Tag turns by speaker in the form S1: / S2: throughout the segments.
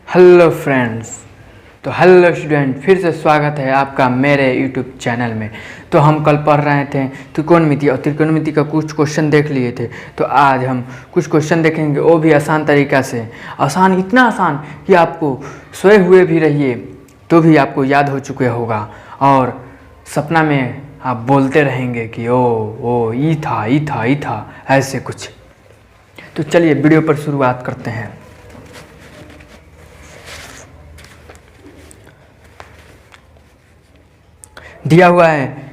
S1: Hello friends, तो hello student, फिर से स्वागत है आपका मेरे यूट्यूब चैनल में। तो हम कल पढ़ रहे थे त्रिकोणमिति और त्रिकोणमिति का कुछ क्वेश्चन देख लिए थे। तो आज हम कुछ क्वेश्चन देखेंगे, वो भी आसान तरीक़ा से। आसान, इतना आसान कि आपको सोए हुए भी रहिए तो भी आपको याद हो चुके होगा और सपना में आप बोलते रहेंगे कि ओ ये था ऐसे कुछ। तो चलिए वीडियो पर शुरुआत करते हैं। दिया हुआ है,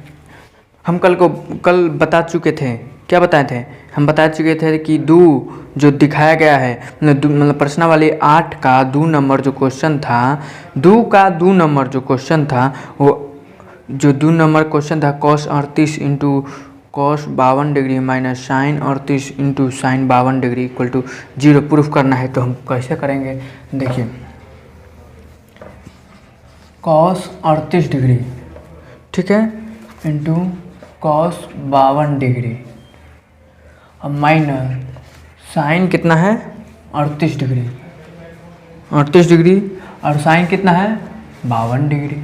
S1: हम कल बता चुके थे। क्या बताए थे? हम बता चुके थे कि जो दिखाया गया है, मतलब प्रश्नावली 8 का 2 नंबर जो क्वेश्चन था, 2 का 2 नंबर जो क्वेश्चन था, वो जो 2 नंबर क्वेश्चन था cos 38 into cos 52 degree minus sine 38 into sine 52 degree equal to 0 proof करना है। तो हम कैसे करेंगे? देखिए, cos 38 डिग्री, ठीक है, इंटू cos 52 डिग्री और माइनस साइन कितना है 38 डिग्री, 38 डिग्री और साइन कितना है 52 डिग्री।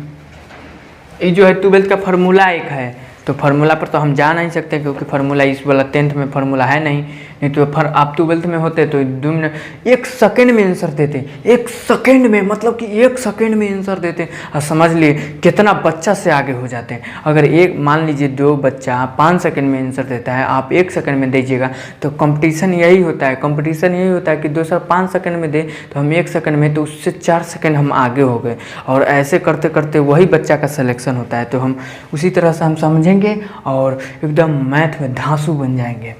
S1: ये जो है 12th का फार्मूला एक है, तो फार्मूला पर तो हम जा नहीं सकते क्योंकि फार्मूला इस वाला 10th में फार्मूला है नहीं तो आप 12th में होते तो 2 मिनट 1 सेकेंड में आंसर देते। 1 सेकेंड में, मतलब कि 1 सेकेंड में आंसर देते। और समझ लिए कितना बच्चा से आगे हो जाते हैं। अगर एक मान लीजिए 2 बच्चा 5 सेकेंड में आंसर देता है, आप 1 सेकेंड में दीजिएगा, तो कंपटीशन यही होता है कि दूसरा 5 सेकेंड में दे तो हम 1 सेकेंड में, तो उससे 4 सेकेंड हम आगे हो गए। और ऐसे करते करते वही बच्चा का सिलेक्शन होता है। तो हम उसी तरह से हम समझेंगे और एकदम मैथ में धांसू बन जाएंगे।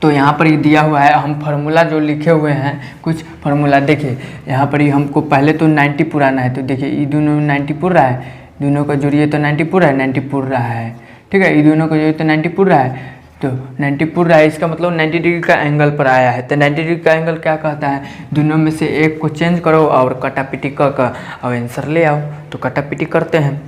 S1: तो यहाँ पर ये दिया हुआ है, हम फार्मूला जो लिखे हुए हैं, कुछ फार्मूला देखिए। यहाँ पर ही हमको पहले तो 90 पुराना है, तो देखिए ये दोनों 90 पुर रहा है, दोनों का जोड़िए तो 90 पुर है, 90 पुर रहा है, ठीक है। ये दोनों का जोड़िए तो 90 पुर रहा है, तो 90 पुर रहा है, इसका मतलब 90 डिग्री का एंगल पर आया है। तो 90 डिग्री का एंगल क्या कहता है? दोनों में से एक को चेंज करो और कटापिटी कर और आंसर ले आओ। तो कटापिटी करते हैं,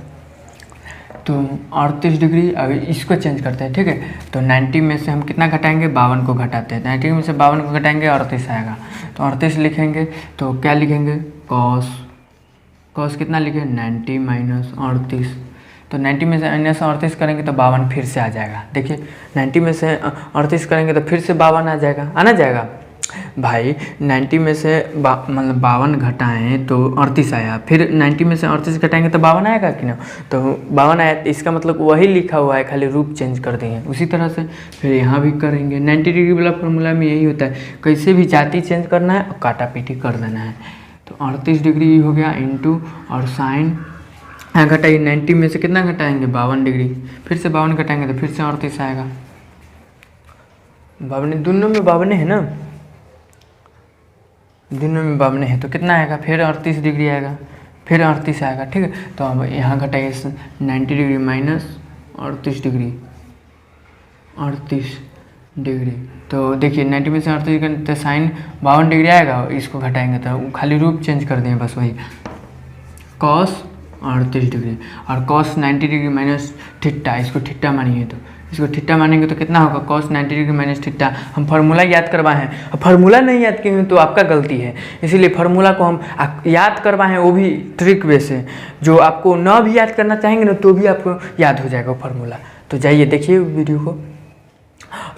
S1: तो 38 डिग्री, अभी इसको चेंज करते हैं, ठीक है। तो 90 में से हम कितना घटाएंगे? 52 को घटाते हैं। 90 में से 52 को घटाएंगे 38 आएगा। तो 38 लिखेंगे तो क्या लिखेंगे? कॉस कितना लिखे? 90 माइनस 38। तो 90 में से 38 करेंगे तो 52 फिर से आ जाएगा। देखिए 90 में से 38 करेंगे तो फिर से 52 आ जाएगा, आना जाएगा भाई। 90 में से मतलब 52 घटाएँ तो 38 आया, फिर 90 में से 38 घटाएंगे तो 52 आएगा कि ना? तो 52 आया, तो इसका मतलब वही लिखा हुआ है, खाली रूप चेंज कर देंगे। उसी तरह से फिर यहाँ भी करेंगे। 90 डिग्री वाला फॉर्मूला में यही होता है, कैसे भी जाति चेंज करना है और काटापीटी कर देना है। तो 38 डिग्री हो गया इंटू और साइन यहाँ घटाइए, 90 में से कितना घटाएंगे? 52 डिग्री, फिर से 52 घटाएंगे तो फिर से 38 आएगा। 52, दोनों में 52 है ना, दोनों में 52 है, तो कितना आएगा? फिर 38 डिग्री आएगा, फिर 38 आएगा, ठीक है। तो अब यहाँ घटाइए 90 डिग्री माइनस 38 डिग्री, 38 डिग्री। तो देखिए 90 में से 38 तो साइन 52 डिग्री आएगा, इसको घटाएंगे तो खाली रूप चेंज कर दें, बस वही कॉस 38 डिग्री और कॉस 90 डिग्री माइनस थीटा, इसको थीटा मानिए, तो इसको थीटा मानेंगे तो कितना होगा? cos 90 degree minus theta. हम फार्मूला याद करवाए हैं, और फार्मूला नहीं याद किए हैं तो आपका गलती है, इसीलिए फार्मूला को हम याद करवाए हैं, वो भी ट्रिक वे से। जो आपको ना भी याद करना चाहेंगे ना तो भी आपको याद हो जाएगा फार्मूला। तो जाइए देखिए वीडियो को।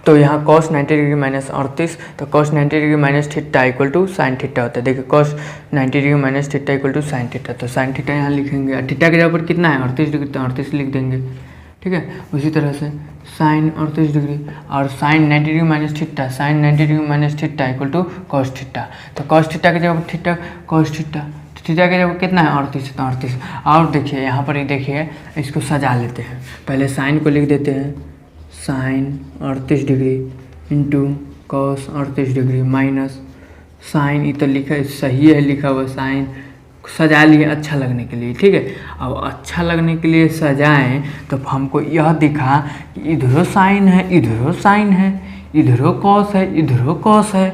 S1: तो यहाँ cos 90 डिग्री माइनस 38, तो cos 90 degree minus theta equal to sine theta होता है। देखिए cos 90 degree minus theta equal to sine theta, तो साइन थीटा यहाँ लिखेंगे, थीटा के जगह पर कितना है? 38 डिग्री, तो 38 लिख देंगे, ठीक है। उसी तरह से साइन 38 डिग्री और sine 90 degree minus theta, sine 90 degree minus theta equal to cos theta. तो कॉस थीटा की जगह पर थीटा कॉस थीटा, थीटा की जगह कितना है? 38, तो 38। और देखिए यहाँ पर ही देखिए, इसको सजा लेते हैं। पहले साइन को लिख देते हैं, sine 38 degree into cos 38 degree minus sine, ये तो लिखा सही है, लिखा हुआ साइन सजा लिए अच्छा लगने के लिए, ठीक है। अब अच्छा लगने के लिए सजाएं तो हमको यह दिखा कि इधरो साइन है, इधरो साइन है, इधरो कॉस है, इधरो कॉस है।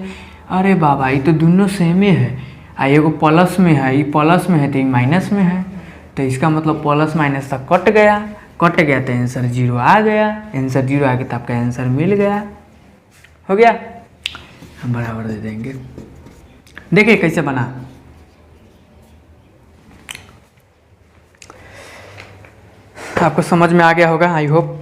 S1: अरे बाबा, ये तो दोनों सेम ही है। एगो प्लस में है, ये प्लस में है तो ये माइनस में है, तो इसका मतलब प्लस माइनस तक कट गया तो आंसर 0 आ गया। आंसर 0 आ गया तो आपका आंसर मिल गया, हो गया। हम बराबर दे देंगे। देखिए कैसे बना। आपको समझ में आ गया होगा, आई होप।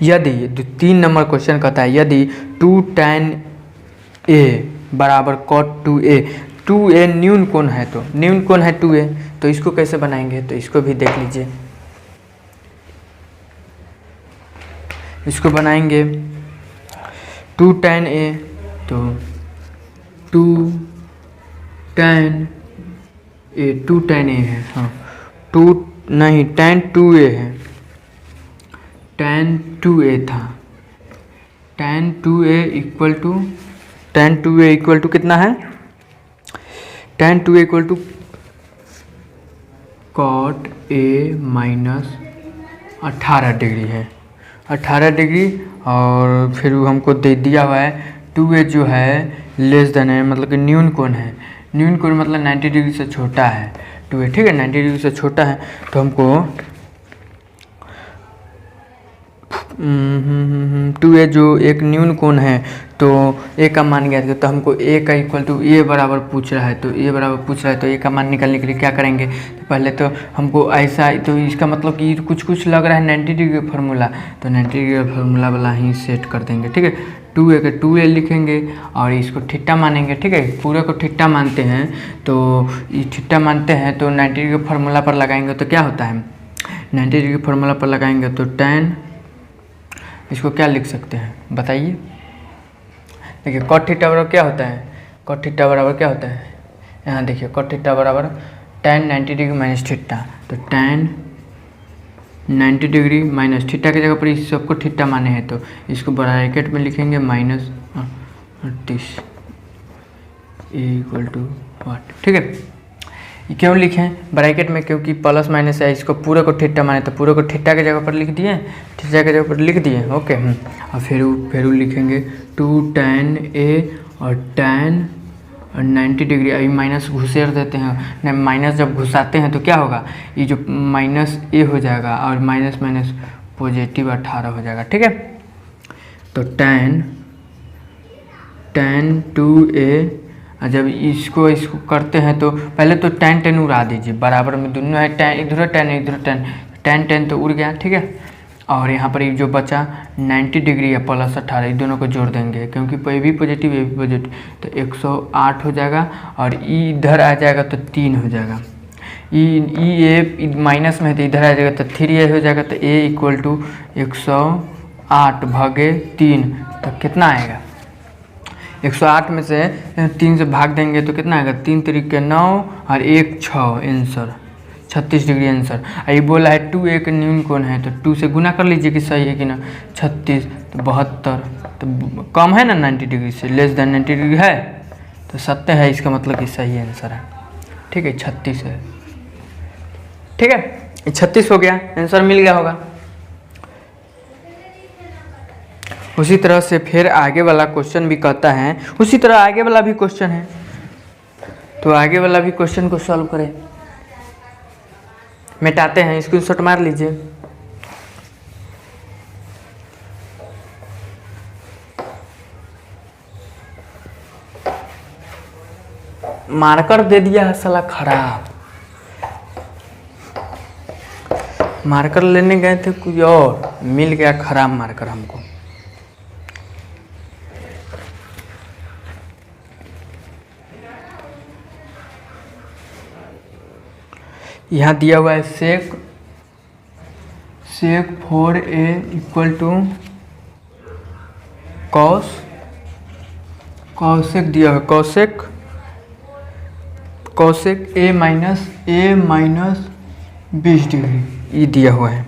S1: यदि 3 नंबर क्वेश्चन कहता है यदि 2 tan a बराबर cot 2a, 2a न्यून कोण है, तो न्यून कोण है 2a, तो इसको कैसे बनाएंगे, तो इसको भी देख लीजिए। इसको बनाएंगे 2 tan a, तो 2 tan a है, हाँ 2 नहीं tan 2a है, tan 2a था, tan 2a इक्वल टू कितना है, tan 2a equal to cot a minus 18 degree है, 18 डिग्री। और फिर हमको दे दिया हुआ है 2a जो है लेस देन है, मतलब कि न्यून कोण है, न्यून कोण मतलब 90 डिग्री से छोटा है 2a, ठीक है, 90 डिग्री से छोटा है। तो हमको 2a जो एक न्यून कोण है, तो a का मान ज्ञात तो हमको a का इक्वल टू a बराबर पूछ रहा है, तो a बराबर पूछ रहा है, तो a का मान निकालने के लिए क्या करेंगे, तो पहले तो हमको ऐसा, तो इसका मतलब कि कुछ लग रहा है 90 डिग्री का फार्मूला, तो 90 डिग्री का फार्मूला वाला ही सेट कर देंगे, ठीक है। 2a का 2a लिखेंगे और इसको थीटा मानेंगे, ठीक है, पूरे को थीटा मानते हैं, तो ये थीटा मानते हैं तो 90 डिग्री के फार्मूला पर लगाएंगे तो क्या होता है, 90 डिग्री के फार्मूला पर लगाएंगे तो tan, इसको क्या लिख सकते हैं बताइए। देखिए cot थीटा बराबर क्या होता है, cot थीटा बराबर क्या होता है, यहाँ देखिए cot थीटा बराबर tan 90 डिग्री माइनस थीटा, तो tan 90 डिग्री माइनस थीटा की जगह पर इस सबको थीटा माने हैं, तो इसको ब्रैकेट में लिखेंगे माइनस 38 इक्वल टू वाट, ठीक है। क्यों लिखें ब्रैकेट में, क्योंकि प्लस माइनस है, इसको पूरे को थीटा माने तो पूरे को थीटा की जगह पर लिख दिए, थीटा की जगह पर लिख दिए, ओके। और फिर लिखेंगे 2 tan a और tan 90 डिग्री, अभी माइनस घुसेर देते हैं, माइनस जब घुसाते हैं तो क्या होगा, ये जो माइनस a हो जाएगा और माइनस माइनस पॉजिटिव 18 हो जाएगा, ठीक है। तो tan 2a, जब इसको करते हैं तो पहले तो tan उड़ा दीजिए, बराबर में दोनों है, tan इधर tan इधर tan तो उड़ गया, ठीक है। और यहाँ पर जो बचा 90 डिग्री या प्लस 18, दोनों को जोड़ देंगे, क्योंकि ये भी पॉजिटिव ये भी पॉजिटिव, तो 108 हो जाएगा, और इधर आ जाएगा तो 3 हो जाएगा, ए माइनस में है तो इधर आ जाएगा तो 3a हो जाएगा, तो a इक्वल टू 108 भागे 3, तो कितना आएगा, 108 में से 3 से भाग देंगे तो कितना आएगा, 3 तरीके 9 और 1 6, आंसर 36 डिग्री आंसर। ये बोला है 2 एक न्यून कोण है, तो 2 से गुना कर लीजिए कि सही है कि ना, 36 तो 72, तो कम है ना 90 डिग्री से, लेस देन 90 डिग्री है, तो 70 है, इसका मतलब कि सही आंसर है, ठीक है, 36 है, ठीक है, 36 हो गया, आंसर मिल गया होगा। उसी तरह से फिर आगे वाला क्वेश्चन भी कहता है, उसी तरह आगे वाला भी क्वेश्चन है, तो आगे वाला भी क्वेश्चन को सॉल्व करें, मिटाते हैं, स्क्रीनशॉट मार लीजिए। मार्कर दे दिया है साला खराब, मार्कर लेने गए थे कुछ और, मिल गया खराब मार्कर हमको। यहाँ दिया हुआ है sec 4a equal to cosec दिया है, कॉसेक a माइनस 20 डिग्री, ये दिया हुआ है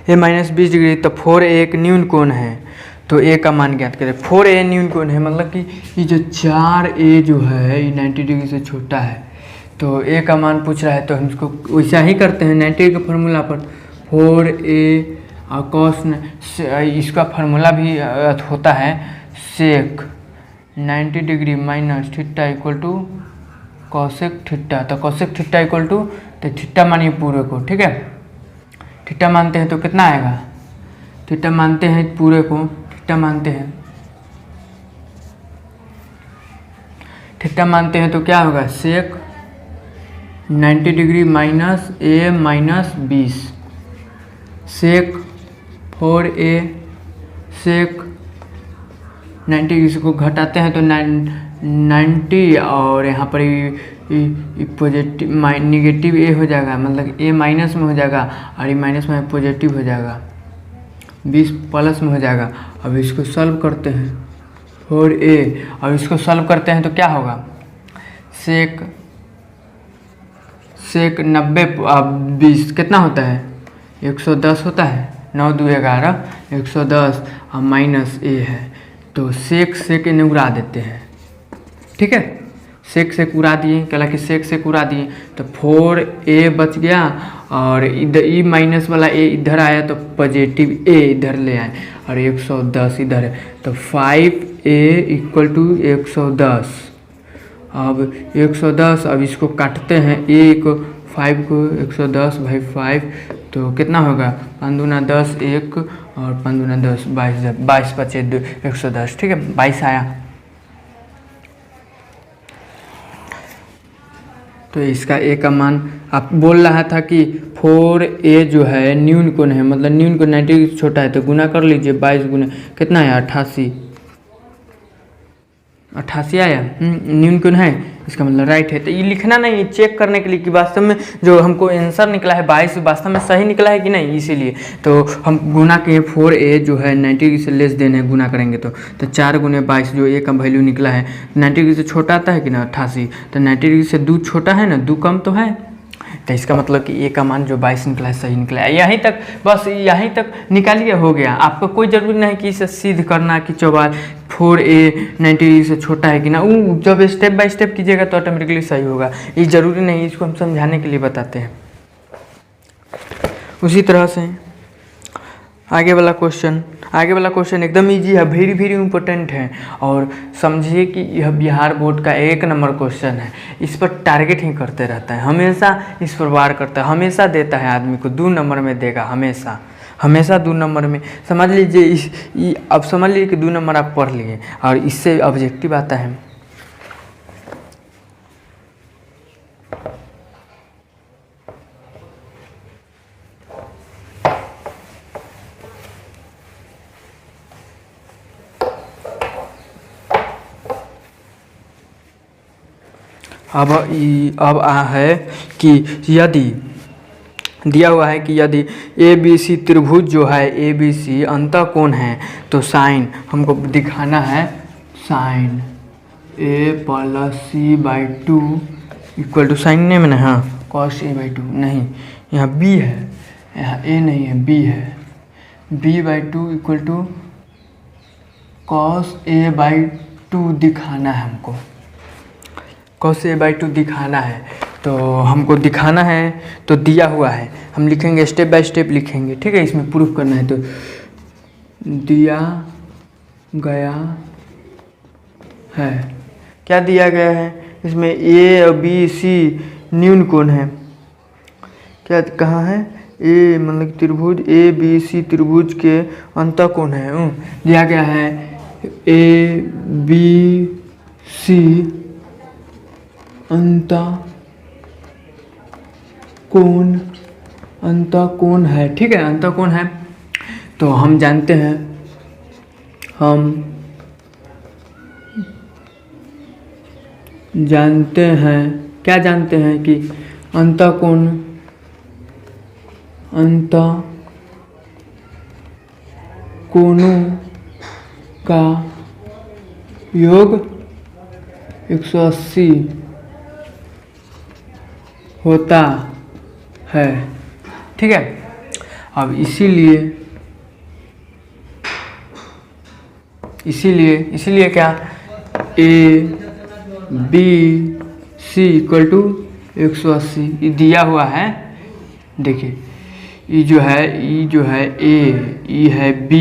S1: a माइनस 20 डिग्री, तो 4a एक न्यून कोण है, तो a का मान ज्ञात करें। 4a न्यून कोण है मतलब कि ये जो 4a जो है ये 90 डिग्री से छोटा है, तो a का मान पूछ रहा है, तो हम इसको वैसा ही करते हैं 90 के फार्मूला पर, 4a और कॉस, इसका फार्मूला भी होता है sec 90 degree minus theta equal to cosec theta, तो कॉसेक थीटा इक्वल टू, तो थीटा मानिए पूरे को, ठीक है, थीटा मानते हैं तो कितना आएगा, थीटा मानते हैं पूरे को, थीटा मानते हैं थीटा मानते हैं तो क्या होगा, सेक 90 डिग्री माइनस ए माइनस 20, सेक 4a सेक 90 इसको घटाते हैं तो 90 और यहाँ पर पॉजिटिव निगेटिव ए हो जाएगा, मतलब ए माइनस में हो जाएगा और ए माइनस में पॉजिटिव हो जाएगा, 20 प्लस में हो जाएगा। अब इसको सॉल्व करते हैं 4a और इसको सॉल्व करते हैं तो क्या होगा, सेक 90 20 कितना होता है, 110 होता है, 9 2 11 110 और माइनस ए है तो सेक इन्हें उड़ा देते हैं, ठीक है। सेक उड़ा दिए, क्या कि सेक उड़ा दिए तो 4a बच गया और इधर ई माइनस वाला ए इधर आया तो पॉजिटिव ए इधर ले आए और 110 इधर है तो 5a इक्वल टू 110। अब 110, अब इसको काटते हैं, ए को 5 को 110 भाई 5 तो कितना होगा, 5 दूना 10 1 और 5 दूना 10 22 बचे 110, ठीक है 22 आया। तो इसका ए का मान आप बोल रहा था कि 4a जो है न्यून कोण है, मतलब न्यून कोण 90 से छोटा है तो गुना कर लीजिए, 22 गुना कितना है 88 आया, न्यून कोण है, इसका मतलब राइट है। तो ये लिखना नहीं, चेक करने के लिए कि वास्तव में जो हमको आंसर निकला है 22 वास्तव में सही निकला है कि नहीं, इसीलिए तो हम गुना किए 4a जो है 90 डिग्री से लेस देने गुना करेंगे तो 4 गुने 22 जो ए का वैल्यू निकला है 90 डिग्री से छोटा आता है कि ना 88, तो 90 डिग्री से 2 छोटा है ना, 2 कम तो है, तो इसका मतलब कि ए का मान जो 22 निकला है सही निकला है। यहीं तक, बस यहीं तक निकालिए, हो गया। आपको कोई ज़रूरी नहीं कि इसे सिद्ध करना कि 4a 90 से छोटा है कि ना, जब स्टेप बाय स्टेप कीजिएगा तो ऑटोमेटिकली सही होगा, ये ज़रूरी नहीं, इसको हम समझाने के लिए बताते हैं। उसी तरह से आगे वाला क्वेश्चन एकदम इजी है, वेरी वेरी इंपॉर्टेंट है और समझिए कि यह बिहार बोर्ड का 1 नंबर क्वेश्चन है। इस पर टारगेट ही करते रहता है, हमेशा इस पर वार करता है, हमेशा देता है आदमी को 2 नंबर में देगा, हमेशा 2 नंबर में। समझ लीजिए अब समझ लीजिए कि 2 नंबर आप पढ़ लिए और इससे ऑब्जेक्टिव आता है। अब है कि यदि दिया हुआ है कि यदि ABC त्रिभुज जो है ABC अंतःकोण है तो साइन हमको दिखाना है, sign A+C/2 equal to sign ने में ना, हाँ cos A/2 नहीं, यहाँ B है, यहाँ A नहीं है B है, B/2 equal to cos A/2 दिखाना है हमको, cos A/2 दिखाना है। तो हमको दिखाना है तो दिया हुआ है, हम लिखेंगे स्टेप बाय स्टेप लिखेंगे, ठीक है। इसमें प्रूफ करना है तो दिया गया है, क्या दिया गया है इसमें, A और B C न्यून कोण है, क्या कहाँ है, A मतलब त्रिभुज ABC त्रिभुज के अंतःकोण है, दिया गया है ABC अंतःकोण है, ठीक है, अंतःकोण है। तो हम जानते हैं, क्या जानते हैं कि अंतःकोणों का योग 180 होता है, ठीक है। अब इसीलिए क्या ABC इक्वल टू 180 ये दिया हुआ है। देखिए ई जो है A, ई है B,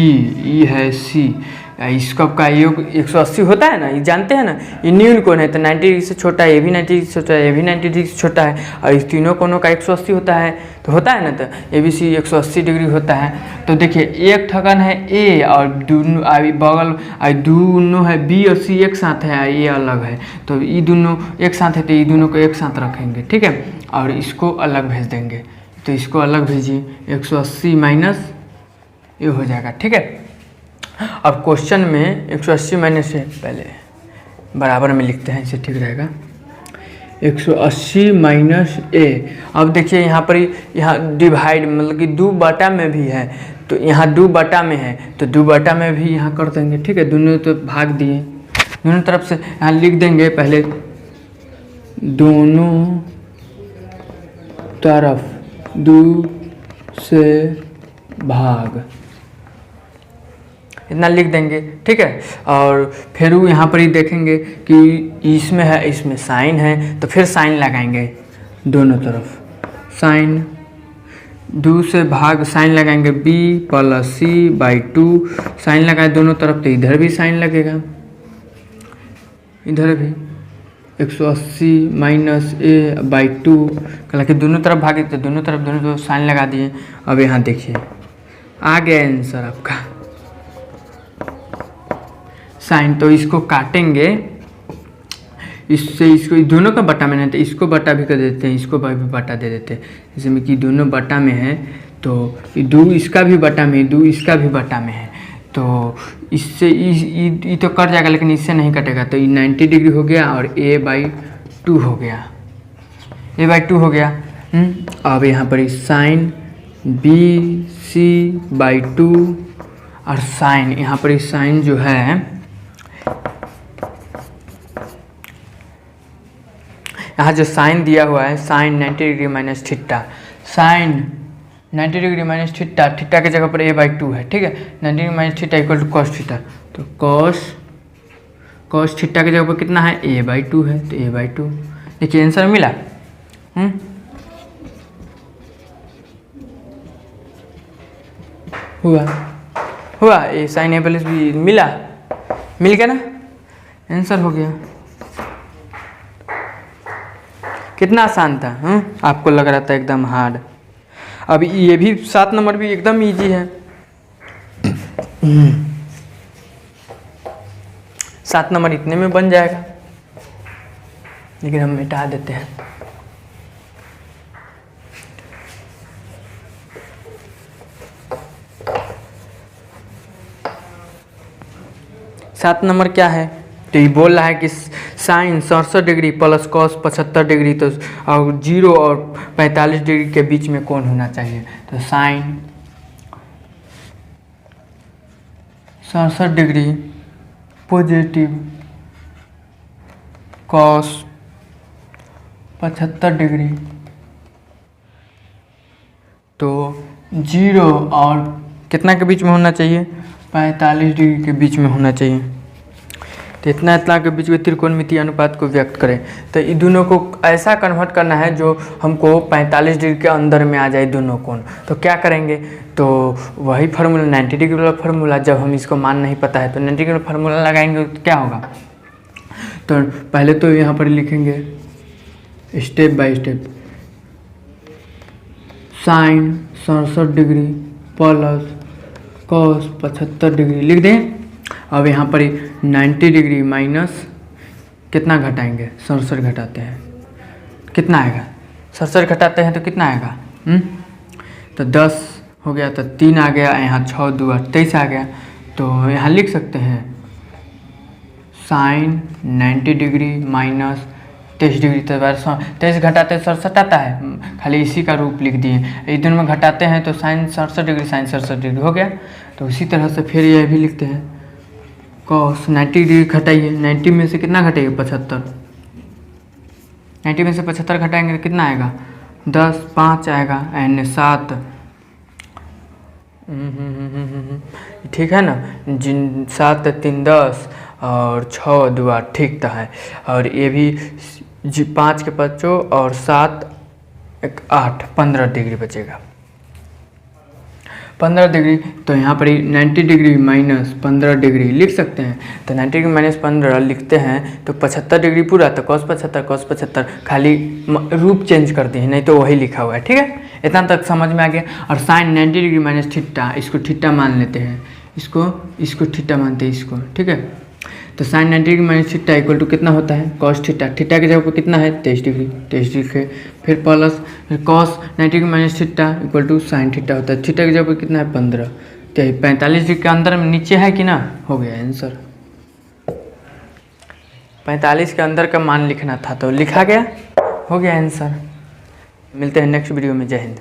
S1: ई है C, इसका का योग 180 होता है ना, ये जानते हैं ना, ये न्यून कोण है तो 90 डिग्री से छोटा है, ये भी 90 डिग्री से छोटा है, ये भी 90 डिग्री से छोटा है, और इस तीनों कोणों का 180 होता है, तो होता है ना, तो ए बी सी 180 डिग्री होता है। तो देखिए एक ठगन है ए और दोनों बगल दोनों है बी और सी एक साथ है, ये अलग है, तो ये दोनों एक साथ है तो ये दोनों को एक साथ रखेंगे, ठीक है, और इसको अलग भेज देंगे, तो इसको अलग भेजिए, 180 माइनस ये हो जाएगा, ठीक है। अब क्वेश्चन में 180 माइनस से पहले बराबर में लिखते हैं, इसे ठीक रहेगा, 180 माइनस ए। अब देखिए यहाँ पर यहाँ डिवाइड मतलब कि 2 बटा में भी है, तो यहाँ 2 बटा में है तो 2 बटा में भी यहाँ कर देंगे, ठीक है, दोनों तो भाग दिए, दोनों तरफ से यहाँ लिख देंगे, पहले दोनों तरफ 2 से भाग, इतना लिख देंगे, ठीक है। और फिर वो यहाँ पर ही देखेंगे कि इसमें है, इसमें साइन है, तो फिर साइन लगाएंगे दोनों तरफ, साइन 2 से भाग साइन लगाएंगे b plus C by 2, sine लगाए दोनों तरफ तो इधर भी साइन लगेगा, इधर भी 180 माइनस ए बाई 2, हालांकि दोनों तरफ भागे तो दोनों तरफ साइन लगा दिए। अब यहाँ देखिए आ गया आंसर आपका साइन, तो इसको काटेंगे, इससे इसको दोनों का बटा में नहीं तो इसको बटा भी कर देते हैं, इसको भी बटा दे देते हैं, जैसे में कि दोनों बटा में है तो 2 इसका भी बटा में, 2 इसका भी बटा में है, तो इससे ये तो कट जाएगा लेकिन इससे नहीं कटेगा, तो ये 90 डिग्री हो गया और a बाई 2 हो गया, a बाई 2 हो गया। अब यहाँ पर साइन बी सी बाई 2 और साइन, यहाँ पर साइन जो है यहाँ जो साइन दिया हुआ है sine 90 degree minus theta, sine 90 degree minus theta, theta की जगह पर a बाई 2 है, ठीक है, 90 degree minus theta equal to cos theta, तो कॉस थीटा की जगह पर कितना है a बाई 2 है, तो a बाई 2, देखिए आंसर मिला। हुआ ये साइन ए प्लस बी मिल गया ना, आंसर हो गया। कितना आसान था, आपको लग रहा था एकदम हार्ड, अब ये भी 7 नंबर भी एकदम इजी है, 7 नंबर इतने में बन जाएगा, लेकिन हम मिटा देते हैं। सात नंबर क्या है, तो ये बोल रहा है कि sine 67 degree plus cos 75 degree, तो और 0 और 45 डिग्री के बीच में कौन होना चाहिए, तो sine 67 degree positive cos 75 degree, तो 0 और कितना के बीच में होना चाहिए, 45 डिग्री के बीच में होना चाहिए, तो इतना के बीच में त्रिकोणमितीय अनुपात को व्यक्त करें, तो इन दोनों को ऐसा कन्वर्ट करना है जो हमको 45 डिग्री के अंदर में आ जाए दोनों कोण, तो क्या करेंगे, तो वही फार्मूला 90 डिग्री वाला फार्मूला, जब हम इसको मान नहीं पता है तो 90 डिग्री फार्मूला लगाएंगे तो क्या होगा, तो पहले तो यहाँ पर लिखेंगे step by step, sine 67 degree plus cos 75 degree लिख दें। अब यहाँ पर 90 डिग्री माइनस कितना घटाएंगे, 67 घटाते हैं, कितना आएगा, 67 घटाते हैं तो कितना आएगा, तो 10 हो गया, तो 3 आ गया, यहाँ 6 2 8 23 आ गया, तो यहाँ लिख सकते हैं साइन 90 डिग्री माइनस 23 डिग्री, तो 23 घटाते 67 आता है, खाली इसी का रूप लिख दिए, इस दोनों में घटाते हैं तो साइन 67 डिग्री साइन 67 डिग्री हो गया। तो इसी तरह से फिर यह भी लिखते हैं कॉस 90 डिग्री घटाइए, 90 में से कितना घटाइए 75, 90 में से 75 घटाएंगे तो कितना आएगा 10, 5 आएगा एन 7, ठीक है ना, जिन 7 3 10 और 6 2 8 ठीक तो है, और ये भी 5 के 5 और 7 1 8 15 डिग्री बचेगा, 15 डिग्री, तो यहाँ पर 90 डिग्री माइनस 15 डिग्री लिख सकते हैं। तो 90 डिग्री माइनस 15 लिखते हैं तो 75 डिग्री पूरा, तो cos 75 खाली रूप चेंज करते हैं, नहीं तो वही लिखा हुआ है। ठीक है, इतना तक समझ में आ गया। और साइन 90 डिग्री माइनस थीटा, इसको थीटा मान लेते हैं, इसको थीटा मानते हैं इसको। ठीक है, तो sine 90 degree minus theta equal to कितना होता है, कॉस थीटा। थीटा की जगह पर कितना है 23 डिग्री, फिर plus cos 90 degree minus theta equal to sine theta होता है। थीटा की जगह पर कितना है 15, तो 45 डिग्री के अंदर में नीचे है कि ना, हो गया आंसर। 45 के अंदर का मान लिखना था तो लिखा गया, हो गया आंसर। मिलते हैं नेक्स्ट वीडियो में। जय हिंद।